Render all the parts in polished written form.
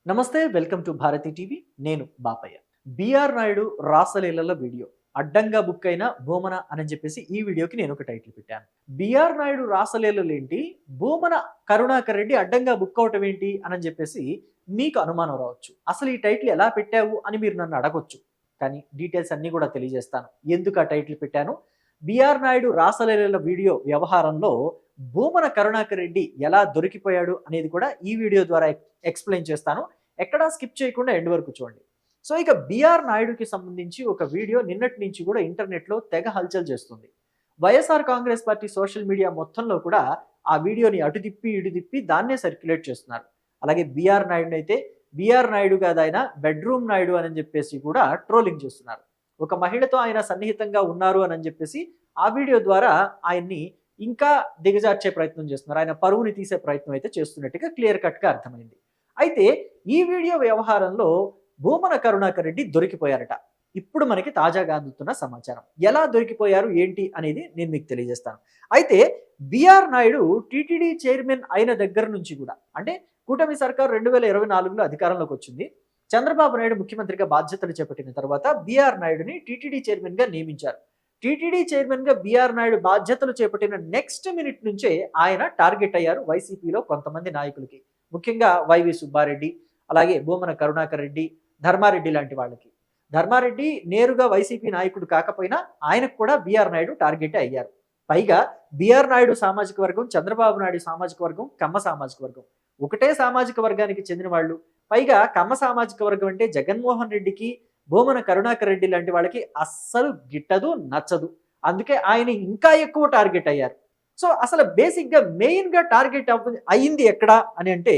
నమస్తే welcome to Bharati TV. నేను Bapayya. BR Naidu రాసలీలల వీడియో అడ్డంగా బుక్ అయిన భూమన అని చెప్పేసి ఈ వీడియోకి నేను ఒక టైటిల్ పెట్టాను. బిఆర్ నాయుడు రాసలీలలు ఏంటి, భూమన కరుణాకర్ రెడ్డి అడ్డంగా బుక్ అవటం ఏంటి అని చెప్పేసి మీకు అనుమానం రావచ్చు. అసలు ఈ టైటిల్ ఎలా పెట్టావు అని మీరు నన్ను అడగొచ్చు. కానీ డీటెయిల్స్ అన్నీ కూడా తెలియజేస్తాను. ఎందుకు ఆ టైటిల్ పెట్టాను, బిఆర్ నాయుడు రాసలీలల వీడియో వ్యవహారంలో భూమన కరుణాకర్ రెడ్డి ఎలా దొరికిపోయాడు అనేది కూడా ఈ వీడియో ద్వారా ఎక్స్ప్లెయిన్ చేస్తాను. ఎక్కడా స్కిప్ చేయకుండా ఎండ్ వరకు చూడండి. సో ఇక బిఆర్ నాయుడుకి సంబంధించి ఒక వీడియో నిన్నటి నుంచి కూడా ఇంటర్నెట్లో తెగ హల్చల్ చేస్తుంది. YSR Congress party social media మొత్తంలో కూడా ఆ వీడియోని అటు తిప్పి ఇటు తిప్పి దాన్నే సర్క్యులేట్ చేస్తున్నారు. అలాగే బిఆర్ నాయుడు అయితే బిఆర్ నాయుడు కాదు, ఆయన బెడ్రూమ్ నాయుడు అని చెప్పేసి కూడా ట్రోలింగ్ చేస్తున్నారు. ఒక మహిళతో ఆయన సన్నిహితంగా ఉన్నారు అని చెప్పేసి ఆ వీడియో ద్వారా ఆయన్ని ఇంకా దిగజార్చే ప్రయత్నం చేస్తున్నారు. ఆయన పరువుని తీసే ప్రయత్నం అయితే చేస్తున్నట్టుగా క్లియర్ కట్గా అర్థమైంది. అయితే ఈ వీడియో వ్యవహారంలో భూమన కరుణాకర్ రెడ్డి దొరికిపోయారట. ఇప్పుడు మనకి తాజాగా అందుతున్న సమాచారం. ఎలా దొరికిపోయారు ఏంటి అనేది నేను మీకు తెలియజేస్తాను. అయితే బిఆర్ నాయుడు టీటీడీ చైర్మన్ అయిన దగ్గర నుంచి కూడా, అంటే కూటమి సర్కార్ 2024లో అధికారంలోకి వచ్చింది. చంద్రబాబు నాయుడు ముఖ్యమంత్రిగా బాధ్యతలు చేపట్టిన తర్వాత బిఆర్ నాయుడుని టీటీడీ చైర్మన్గా నియమించారు. టీటీడీ చైర్మన్గా బిఆర్ నాయుడు బాధ్యతలు చేపట్టిన నెక్స్ట్ మినిట్ నుంచే ఆయన టార్గెట్ అయ్యారు వైసీపీలో కొంతమంది నాయకులకి. ముఖ్యంగా వైవి సుబ్బారెడ్డి, అలాగే భూమన కరుణాకర్ రెడ్డి, ధర్మారెడ్డి లాంటి వాళ్ళకి. ధర్మారెడ్డి నేరుగా వైసీపీ నాయకుడు కాకపోయినా ఆయనకు కూడా బిఆర్ నాయుడు టార్గెట్ అయ్యారు. పైగా బిఆర్ నాయుడు సామాజిక వర్గం, చంద్రబాబు నాయుడు సామాజిక వర్గం, కమ్మ సామాజిక వర్గం ఒకటే సామాజిక వర్గానికి చెందిన వాళ్ళు. పైగా కమ్మ సామాజిక వర్గం అంటే జగన్మోహన్ రెడ్డికి, భూమన కరుణాకర్ రెడ్డి లాంటి వాళ్ళకి అస్సలు గిట్టదు, నచ్చదు. అందుకే ఆయన ఇంకా ఎక్కువ టార్గెట్ అయ్యారు. సో అసలు బేసిక్గా మెయిన్గా టార్గెట్ అయ్యింది ఎక్కడ అని అంటే,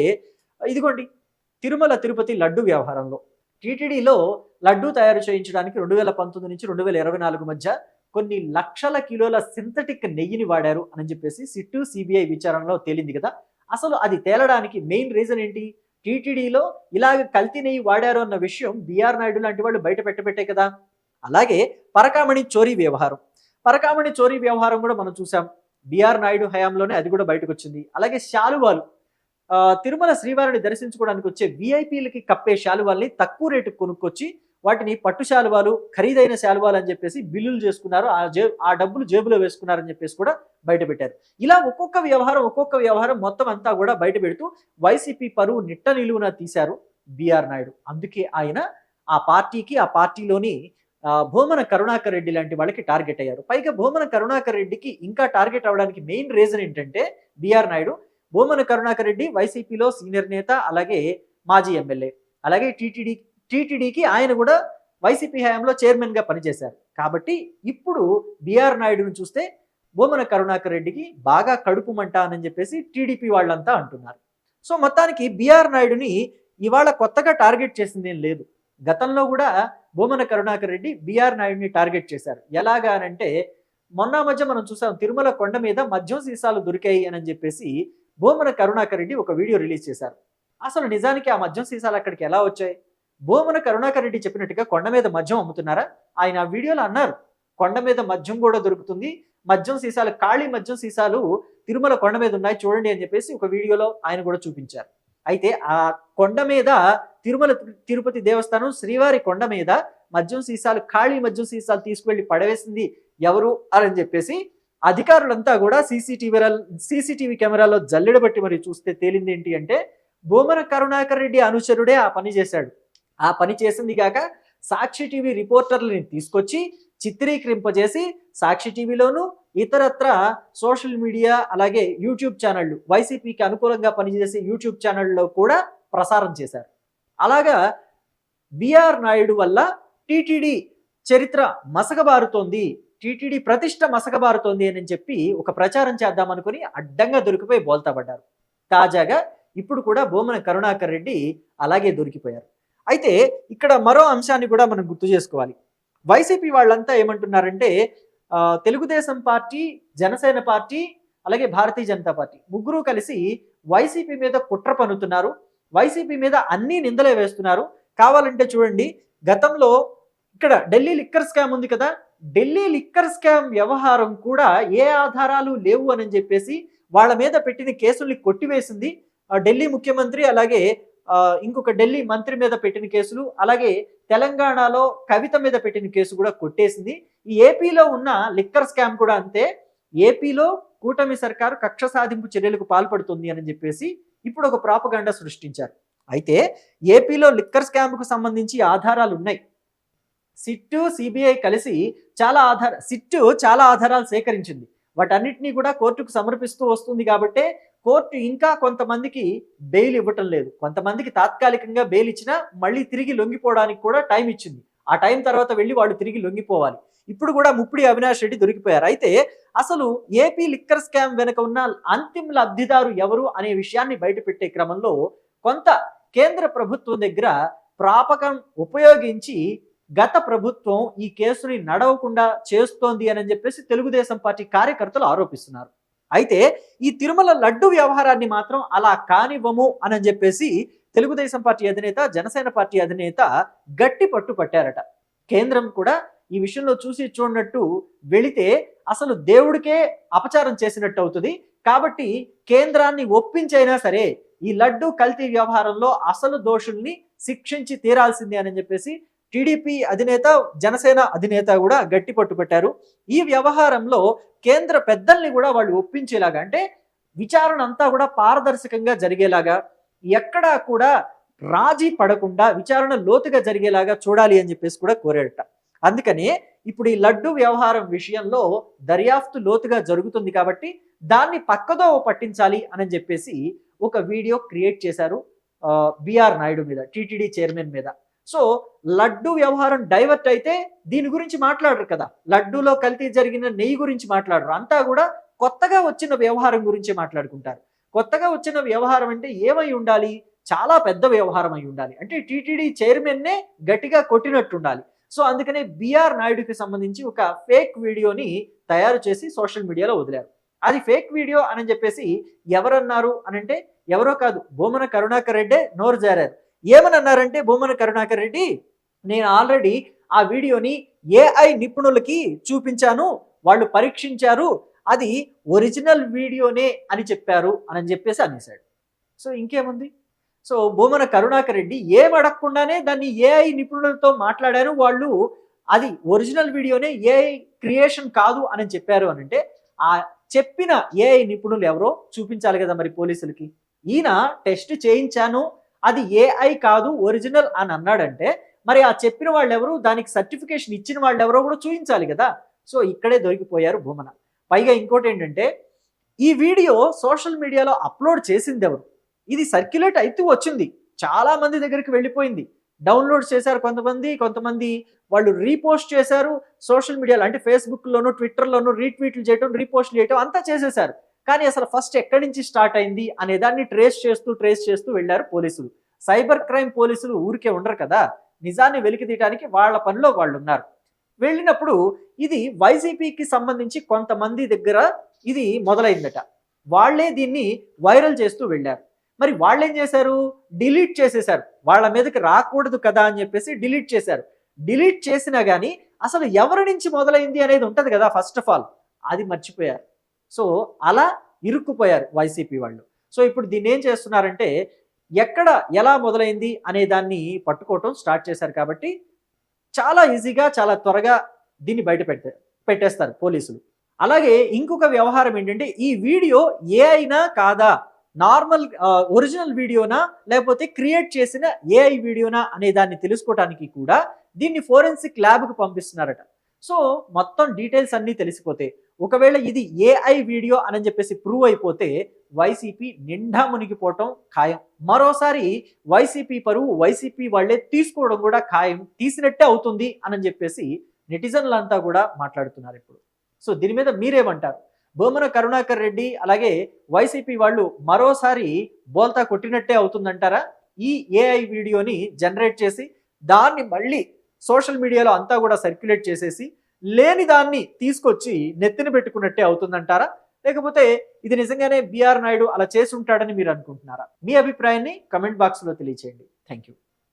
ఇదిగోండి, తిరుమల తిరుపతి లడ్డు వ్యవహారంలో. టీటీడీలో లడ్డు తయారు చేయించడానికి 2019 నుంచి 2024 మధ్య కొన్ని లక్షల కిలోల సింథటిక్ నెయ్యిని వాడారు అని చెప్పేసి సిట్టు సిబిఐ విచారణలో తేలింది కదా. అసలు అది తేలడానికి మెయిన్ రీజన్ ఏంటి, టీటీడీలో ఇలాగ కల్తీ నెయ్యి వాడారు అన్న విషయం బిఆర్ నాయుడు లాంటి వాళ్ళు బయట పెట్టబట్టే కదా. అలాగే పరకామణి చోరీ వ్యవహారం, పరకామణి చోరీ వ్యవహారం కూడా మనం చూసాం. బిఆర్ నాయుడు హయాంలోనే అది కూడా బయటకు వచ్చింది. అలాగే శాలువాలు, తిరుమల శ్రీవారిని దర్శించుకోవడానికి వచ్చే విఐపీలకి కప్పే శాలువాల్ని తక్కువ రేటుకు కొనుక్కొచ్చి వాటిని పట్టు శాలువాలు, ఖరీదైన శాలువాలు అని చెప్పేసి బిల్లులు చేసుకున్నారు. ఆ డబ్బులు జేబులో వేసుకున్నారని చెప్పేసి కూడా బయట పెట్టారు. ఇలా ఒక్కొక్క వ్యవహారం మొత్తం అంతా కూడా బయట పెడుతూ వైసీపీ పరువు నిట్ట నిలువున తీశారు బిఆర్ నాయుడు. అందుకే ఆయన ఆ పార్టీకి, ఆ పార్టీలోని భూమన కరుణాకర్ రెడ్డి లాంటి వాళ్ళకి టార్గెట్ అయ్యారు. పైగా భూమన కరుణాకర్ రెడ్డికి ఇంకా టార్గెట్ అవడానికి మెయిన్ రీజన్ ఏంటంటే, బిఆర్ నాయుడు, భూమన కరుణాకర్ రెడ్డి వైసీపీలో సీనియర్ నేత, అలాగే మాజీ ఎమ్మెల్యే, అలాగే టీటీడీకి ఆయన కూడా వైసీపీ హయాంలో చైర్మన్గా పనిచేశారు. కాబట్టి ఇప్పుడు బిఆర్ నాయుడును చూస్తే భూమన కరుణాకర్ రెడ్డికి బాగా కడుపు మంట అని చెప్పేసి టీడీపీ వాళ్ళంతా అంటున్నారు. సో మొత్తానికి బిఆర్ నాయుడుని ఇవాళ కొత్తగా టార్గెట్ చేసింది ఏం లేదు. గతంలో కూడా భూమన కరుణాకర్ రెడ్డి బిఆర్ నాయుడిని టార్గెట్ చేశారు. ఎలాగా అనంటే, మొన్న మధ్య మనం చూసాం, తిరుమల కొండ మీద మద్యం సీసాలు దొరికాయి అని చెప్పేసి భూమన కరుణాకర్ రెడ్డి ఒక వీడియో రిలీజ్ చేశారు. అసలు నిజానికి ఆ మద్యం సీసాలు అక్కడికి ఎలా వచ్చాయి? భూమన కరుణాకర్ రెడ్డి చెప్పినట్టుగా కొండ మీద మద్యం అమ్ముతున్నారా? ఆయన ఆ వీడియోలో అన్నారు, కొండ మీద మద్యం కూడా దొరుకుతుంది, మద్యం సీసాలు, ఖాళీ మద్యం సీసాలు తిరుమల కొండ మీద ఉన్నాయి చూడండి అని చెప్పేసి ఒక వీడియోలో ఆయన కూడా చూపించారు. అయితే ఆ కొండ మీద, తిరుమల తిరుపతి దేవస్థానం శ్రీవారి కొండ మీద మద్యం సీసాలు, ఖాళీ మద్యం సీసాలు తీసుకువెళ్ళి పడవేసింది ఎవరు అని చెప్పేసి అధికారులంతా కూడా సీసీటీవీ కెమెరాలో జల్లెడబట్టి మరి చూస్తే తేలింది ఏంటి అంటే, భూమన కరుణాకర్ రెడ్డి అనుచరుడే ఆ పని చేశాడు. ఆ పని చేసింది కాక సాక్షి టీవీ రిపోర్టర్లని తీసుకొచ్చి చిత్రీకరింపజేసి సాక్షి టీవీలోను, ఇతరత్ర సోషల్ మీడియా, అలాగే యూట్యూబ్ ఛానళ్ళు, వైసీపీకి అనుకూలంగా పనిచేసే యూట్యూబ్ ఛానళ్ళలో కూడా ప్రసారం చేశారు. అలాగా బిఆర్ నాయుడు వల్ల టీటీడీ చరిత్ర మసకబారుతోంది, టీటీడీ ప్రతిష్ట మసకబారుతోంది అని చెప్పి ఒక ప్రచారం చేద్దామనుకుని అడ్డంగా దొరికిపోయి బోల్తా పడ్డారు. తాజాగా ఇప్పుడు కూడా భూమన కరుణాకర్ రెడ్డి అలాగే దొరికిపోయారు. అయితే ఇక్కడ మరో అంశాన్ని కూడా మనం గుర్తు చేసుకోవాలి. వైసీపీ వాళ్ళంతా ఏమంటున్నారంటే, తెలుగుదేశం పార్టీ, జనసేన పార్టీ, అలాగే భారతీయ జనతా పార్టీ ముగ్గురు కలిసి వైసీపీ మీద కుట్ర పన్నుతున్నారు, వైసీపీ మీద అన్ని నిందలే వేస్తున్నారు. కావాలంటే చూడండి, గతంలో ఇక్కడ ఢిల్లీ లిక్కర్ స్కామ్ ఉంది కదా, ఢిల్లీ లిక్కర్ స్కామ్ వ్యవహారం కూడా ఏ ఆధారాలు లేవు అని చెప్పేసి వాళ్ళ మీద పెట్టిన కేసుల్ని కొట్టివేసింది ఢిల్లీ ముఖ్యమంత్రి, అలాగే ఇంకొక ఢిల్లీ మంత్రి మీద పెట్టిన కేసులు, అలాగే తెలంగాణలో కవిత మీద పెట్టిన కేసు కూడా కొట్టేసింది. ఈ ఏపీలో ఉన్న లిక్కర్ స్కామ్ కూడా అంతే. ఏపీలో కూటమి సర్కారు కక్ష సాధింపు చర్యలకు పాల్పడుతుంది అని చెప్పేసి ఇప్పుడు ఒక ప్రాపగండా సృష్టించారు. అయితే ఏపీలో లిక్కర్ స్కామ్కు సంబంధించి ఆధారాలు ఉన్నాయి. సిట్టు, సిబిఐ కలిసి సిట్టు చాలా ఆధారాలు సేకరించింది. వాటన్నిటినీ కూడా కోర్టుకు సమర్పిస్తూ వస్తుంది కాబట్టి కోర్టు ఇంకా కొంతమందికి బెయిల్ ఇవ్వటం లేదు. కొంతమందికి తాత్కాలికంగా బెయిల్ ఇచ్చినా మళ్ళీ తిరిగి లొంగిపోవడానికి కూడా టైం ఇచ్చింది. ఆ టైం తర్వాత వెళ్ళి వాళ్ళు తిరిగి లొంగిపోవాలి. ఇప్పుడు కూడా ముప్పిడి అవినాష్ రెడ్డి దొరికిపోయారు. అయితే అసలు ఏపీ లిక్కర్ స్కామ్ వెనుక ఉన్న అంతిమ లబ్ధిదారు ఎవరు అనే విషయాన్ని బయటపెట్టే క్రమంలో కొంత కేంద్ర ప్రభుత్వం దగ్గర ప్రాపకం ఉపయోగించి గత ప్రభుత్వం ఈ కేసుని నడవకుండా చేస్తోంది అని చెప్పేసి తెలుగుదేశం పార్టీ కార్యకర్తలు ఆరోపిస్తున్నారు. అయితే ఈ తిరుమల లడ్డు వ్యవహారాన్ని మాత్రం అలా కానివ్వము అని చెప్పేసి తెలుగుదేశం పార్టీ అధినేత, జనసేన పార్టీ అధినేత గట్టి పట్టు పట్టారట. కేంద్రం కూడా ఈ విషయంలో చూసి చూడనట్టు వెళితే అసలు దేవుడికే అపచారం చేసినట్టు అవుతుంది. కాబట్టి కేంద్రాన్ని ఒప్పించైనా సరే ఈ లడ్డు కల్తీ వ్యవహారంలో అసలు దోషుల్ని శిక్షించి తీరాల్సిందే అని చెప్పేసి టీడీపీ అధినేత, జనసేన అధినేత కూడా గట్టి పట్టు పెట్టారు. ఈ వ్యవహారంలో కేంద్ర పెద్దల్ని కూడా వాళ్ళు ఒప్పించేలాగా, అంటే విచారణ అంతా కూడా పారదర్శకంగా జరిగేలాగా, ఎక్కడా కూడా రాజీ పడకుండా విచారణ లోతుగా జరిగేలాగా చూడాలి అని చెప్పేసి కూడా కోరాడట. అందుకనే ఇప్పుడు ఈ లడ్డు వ్యవహారం విషయంలో దర్యాప్తు లోతుగా జరుగుతుంది కాబట్టి దాన్ని పక్కదో పట్టించాలి అని చెప్పేసి ఒక వీడియో క్రియేట్ చేశారు బిఆర్ నాయుడు మీద, టీటీడీ చైర్మన్ మీద. సో లడ్డు వ్యవహారం డైవర్ట్ అయితే దీని గురించి మాట్లాడరు కదా, లడ్డూలో కల్తీ జరిగిన నెయ్యి గురించి మాట్లాడరు. అంతా కూడా కొత్తగా వచ్చిన వ్యవహారం గురించి మాట్లాడుకుంటారు. కొత్తగా వచ్చిన వ్యవహారం అంటే ఏమై ఉండాలి? చాలా పెద్ద వ్యవహారం అయి ఉండాలి. అంటే టీటీడీ చైర్మన్నే గట్టిగా కొట్టినట్టు ఉండాలి. సో అందుకనే బిఆర్ నాయుడుకి సంబంధించి ఒక ఫేక్ వీడియోని తయారు చేసి సోషల్ మీడియాలో వదిలారు. అది ఫేక్ వీడియో అని చెప్పేసి ఎవరన్నారు అనంటే ఎవరో కాదు, భూమన కరుణాకర్ రెడ్డి నోరు జారారు. ఏమని అన్నారంటే, భూమన కరుణాకర్ రెడ్డి, నేను ఆల్రెడీ ఆ వీడియోని ఏఐ నిపుణులకి చూపించాను, వాళ్ళు పరీక్షించారు, అది ఒరిజినల్ వీడియోనే అని చెప్పారు అని చెప్పేసి అనేసాడు. సో ఇంకేముంది? సో భూమన కరుణాకర్ రెడ్డి ఏం అడగకుండానే దాన్ని ఏఐ నిపుణులతో మాట్లాడారు, వాళ్ళు అది ఒరిజినల్ వీడియోనే, ఏఐ క్రియేషన్ కాదు అని చెప్పారు అని అంటే ఆ చెప్పిన ఏఐ నిపుణులు ఎవరో చూపించాలి కదా మరి పోలీసులకి. ఈయన టెస్ట్ చేయించాను, అది ఏఐ కాదు ఒరిజినల్ అని అన్నాడంటే మరి ఆ చెప్పిన వాళ్ళు ఎవరు, దానికి సర్టిఫికేషన్ ఇచ్చిన వాళ్ళు ఎవరో కూడా చూపించాలి కదా. సో ఇక్కడే దొరికిపోయారు భూమన. పైగా ఇంకోటి ఏంటంటే, ఈ వీడియో సోషల్ మీడియాలో అప్లోడ్ చేసింది ఎవరు? ఇది సర్క్యులేట్ అయితే వచ్చింది, చాలా మంది దగ్గరికి వెళ్ళిపోయింది, డౌన్లోడ్ చేశారు కొంతమంది వాళ్ళు రీపోస్ట్ చేశారు సోషల్ మీడియాలో, అంటే ఫేస్బుక్లోను, ట్విట్టర్లోను రీట్వీట్లు చేయటం, రీపోస్ట్లు చేయటం అంతా చేసేశారు. కానీ అసలు ఫస్ట్ ఎక్కడి నుంచి స్టార్ట్ అయింది అనే దాన్ని ట్రేస్ చేస్తూ వెళ్ళారు పోలీసులు. సైబర్ క్రైమ్ పోలీసులు ఊరికే ఉండరు కదా, నిజాన్ని వెలికి తీయడానికి వాళ్ళ పనిలో వాళ్ళు ఉన్నారు. వెళ్ళినప్పుడు ఇది వైసీపీకి సంబంధించి కొంతమంది దగ్గర ఇది మొదలైందట. వాళ్లే దీన్ని వైరల్ చేస్తూ వెళ్ళారు. మరి వాళ్ళు ఏం చేశారు? డిలీట్ చేసేశారు. వాళ్ళ మీదకి రాకూడదు కదా అని చెప్పేసి డిలీట్ చేశారు. డిలీట్ చేసినా కానీ అసలు ఎవరి నుంచి మొదలైంది అనేది ఉంటుంది కదా, ఫస్ట్ ఆఫ్ ఆల్ అది మర్చిపోయారు. సో అలా ఇరుక్కుపోయారు వైసీపీ వాళ్ళు. సో ఇప్పుడు దీన్ని ఏం చేస్తున్నారంటే, ఎక్కడ ఎలా మొదలైంది అనే దాన్ని పట్టుకోవటం స్టార్ట్ చేశారు. కాబట్టి చాలా ఈజీగా, చాలా త్వరగా దీన్ని బయట పెట్టేస్తారు పోలీసులు. అలాగే ఇంకొక వ్యవహారం ఏంటంటే, ఈ వీడియో ఏఐనా కాదా, నార్మల్ ఒరిజినల్ వీడియోనా లేకపోతే క్రియేట్ చేసిన ఏఐ వీడియోనా అనే దాన్ని తెలుసుకోవడానికి కూడా దీన్ని ఫోరెన్సిక్ ల్యాబ్కి పంపిస్తున్నారట. సో మొత్తం డీటెయిల్స్ అన్నీ తెలిసిపోతే, ఒకవేళ ఇది ఏఐ వీడియో అని చెప్పేసి ప్రూవ్ అయిపోతే వైసీపీ నిండా మునిగిపోవటం ఖాయం. మరోసారి వైసీపీ పరువు వైసీపీ వాళ్ళే తీసుకోవడం కూడా ఖాయం, తీసినట్టే అవుతుంది అని చెప్పేసి నెటిజన్లంతా కూడా మాట్లాడుతున్నారు ఇప్పుడు. సో దీని మీద మీరేమంటారు? భూమన కరుణాకర్ రెడ్డి అలాగే వైసీపీ వాళ్ళు మరోసారి బోల్తా కొట్టినట్టే అవుతుందంటారా? ఈ ఏఐ వీడియోని జనరేట్ చేసి దాన్ని మళ్ళీ సోషల్ మీడియాలో అంతా కూడా సర్క్యులేట్ చేసేసి లేని దాన్ని తీసుకొచ్చి నెత్తిన పెట్టుకున్నట్టే అవుతుందంటారా? లేకపోతే ఇది నిజంగానే బిఆర్ నాయుడు అలా చేసి ఉంటాడని మీరు అనుకుంటున్నారా? మీ అభిప్రాయాన్ని కమెంట్ బాక్స్లో తెలియచేయండి. Thank you.